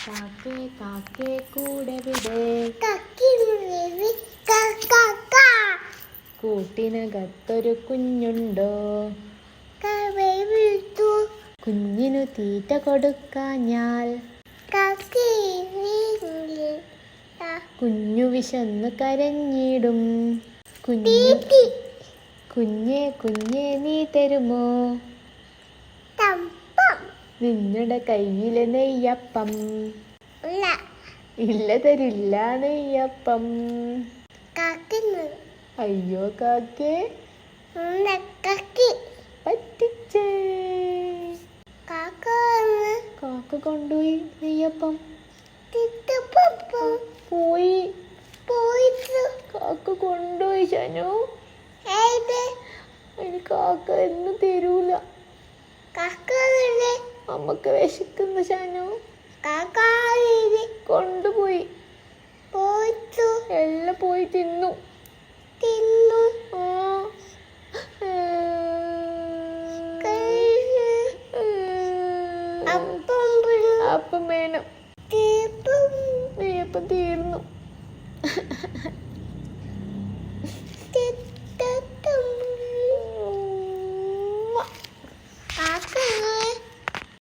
കാക്കേ കാക്കേ കൂടെ വിട്, കൂട്ടിനകത്തൊരു കുഞ്ഞുണ്ടോ, കുഞ്ഞിനു തീറ്റ കൊടുക്കാഞ്ഞാൽ കുഞ്ഞു വിശന്നു കരഞ്ഞിടും. കുഞ്ഞേ കുഞ്ഞേ നീ തരുമോ നിന്നുടെ കയ്യിലെ നെയ്യപ്പം? ഇല്ല തരില്ല നെയ്യപ്പം. അയ്യോ കാക്കേ പറ്റിച്ചേ. കാക്ക കൊണ്ടുപോയി നെയ്യപ്പം. പോയി കാക്ക കൊണ്ടുപോയി ശനു. അതിന് കാക്ക എന്ന് തരൂല. അമ്മക്ക് വിശക്കുന്നു ശനു. കൊണ്ടുപോയി എല്ലാം പോയി തിന്നു. അപ്പം വേണം. നെയ്യപ്പം തീർന്നു.